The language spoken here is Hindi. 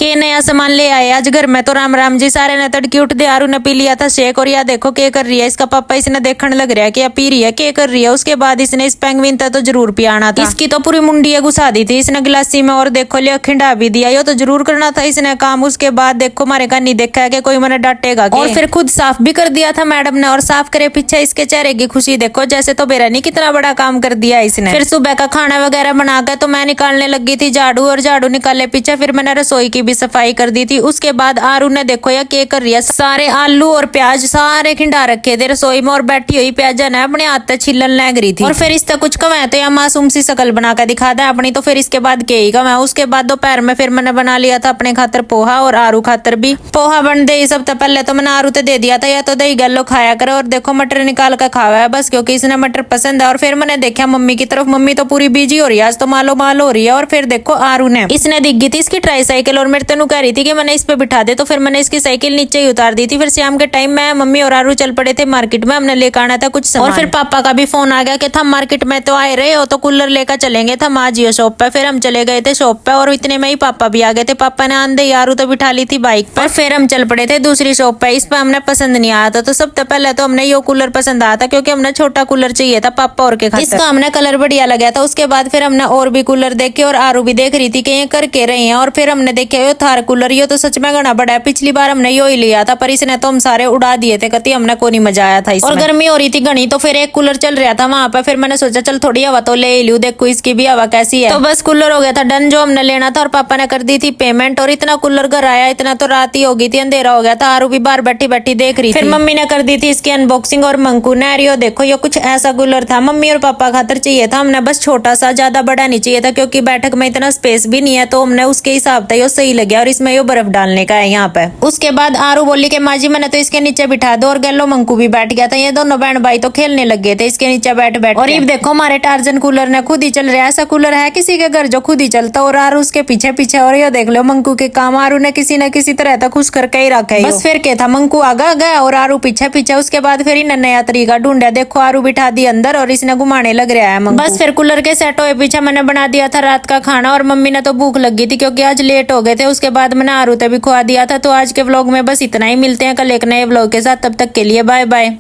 के नया सामान ले आए आज घर में। तो राम राम जी सारे ने तड़की उठ दे। आरू ने पी लिया था शेक और यह देखो क्या कर रही है इसका पापा। इसने देखने लग रहा है कि पी रही है क्या कर रही है। उसके बाद इसने इस पेंगुइन तक तो जरूर पियाना था। इसकी तो पूरी मुंडी घुसा दी थी इसने गिलासी में और देखो लिया खिंडा भी दिया। ये तो जरूर करना था इसने काम। उसके बाद देखो मारे का नहीं देखा है कि कोई मैंने डांटेगा और फिर खुद साफ भी कर दिया था मैडम ने। और साफ करे पीछे इसके चेहरे की खुशी देखो जैसे तो बेरा नहीं कितना बड़ा काम कर दिया इसने। फिर सुबह का खाना वगैरह बनाकर तो मैं निकालने लगी थी झाड़ू और झाड़ू निकाले पीछे फिर मैंने रसोई की भी सफाई कर दी थी। उसके बाद आरू ने देखो या क्या कर रही है सारे आलू और प्याज सारे खिंडा रखे थे रसोई में और बैठी हुई प्याजा ने अपने हाथ से छिलन लग रही थी। और फिर इससे कुछ कमाए तो या मासूम सी शकल बनाकर दिखा दे अपनी। तो फिर इसके बाद के ही कमाए। उसके बाद दोपहर में फिर मैंने बना लिया था अपने खातर पोहा और आरू खातर भी पोहा बन दे। सब तो पहले तो मैंने आरू ते दे दिया था या तो दही गलो खाया करे और देखो मटर निकाल कर खावा है बस क्योंकि इसने मटर पसंद है। और फिर मैंने देखा मम्मी की तरफ। मम्मी तो पूरी बिजी हो रही है आज तो मालो माल हो रही है। और फिर देखो आरू ने इसने दिख गई थी इसकी ट्राईसाइकिल और मेरे तेनू कह रही थी कि मैंने इस पे बिठा दे। तो फिर मैंने इसकी साइकिल नीचे ही उतार दी थी। फिर शाम के टाइम में मम्मी और आरू चल पड़े थे मार्केट में। हमने लेकर आना था कुछ सामान। और फिर पापा का भी फोन आ गया कि थम मार्केट में तो आए रहे हो तो कूलर लेकर चलेंगे थम आज ये शॉप पे। फिर हम चले गए थे शॉप पे और इतने में ही पापा भी आ गए थे। पापा ने आंधे आरू तो बिठा ली थी बाइक पर। फिर हम चल पड़े थे दूसरी शॉप पे। इस पे हमने पसंद नहीं आया था तो सबसे पहले तो हमने ये कूलर पसंद आया था क्योंकि हमने छोटा कूलर चाहिए था पापा और के खातिर। इसका हमने कलर बढ़िया लगा था। उसके बाद फिर हमने और भी कूलर देखे और आरू भी देख रही थी कि ये करके रहे हैं। और फिर हमने देखे ये थार कूलर ये तो सच में घना बड़ा है। पिछली बार हमने यो ही लिया था पर इसने तो हम सारे उड़ा दिए थे कति हमने को नहीं मजा आया था इसमें। और गर्मी हो रही थी घनी तो फिर एक कूलर चल रहा था वहां पे। फिर मैंने सोचा चल थोड़ी हवा तो ले लूं देखो इसकी भी हवा कैसी है। तो बस कूलर हो गया था डन जो हमने लेना था और पापा ने कर दी थी पेमेंट। और इतना कूलर घर आया इतना तो रात ही हो गई थी अंधेरा हो गया था। आरू भी बाहर बैठी बैठी देख रही थी। फिर मम्मी ने कर दी थी इसकी अनबॉक्सिंग और मंकू ने अरे देखो ये कुछ ऐसा कूलर था मम्मी और पापा खातर चाहिए था। हमने बस छोटा सा ज्यादा बड़ा नहीं चाहिए था क्योंकि बैठक में इतना स्पेस भी नहीं है तो हमने उसके हिसाब से सही लगे। और इसमें ये बर्फ डालने का है यहाँ पे। उसके बाद आरू बोली कि माँ जी मैंने तो इसके नीचे बिठा दो। और गैलो मंकू भी बैठ गया था। ये दोनों बहन भाई तो खेलने लग गए थे इसके नीचे बैठ बैठ। और ये देखो हमारे टार्जन कूलर ने खुद ही चल रहा है। ऐसा कूलर है किसी के घर जो खुद ही चलता और आरू उसके पीछे पीछे। और ये देख लो मंकू के काम आरू ने किसी न किसी तरह तक खुश करके ही रखा है। बस फिर क्या था मंकू आगा गया और आरू पीछे पीछे। उसके बाद फिर इन्हें नया तरीका ढूंढा। देखो आरू बिठा दी अंदर और इसने घुमाने लग रहा है मंकू। बस फिर कूलर के सेट हुए पीछे मैंने बना दिया था रात का खाना। और मम्मी ने तो भूख लगी थी क्योंकि आज लेट हो गए थे। उसके बाद मैंने आरू ते भी खुआ दिया था। तो आज के व्लॉग में बस इतना ही। मिलते हैं कल एक नए व्लॉग के साथ तब तक के लिए बाय बाय।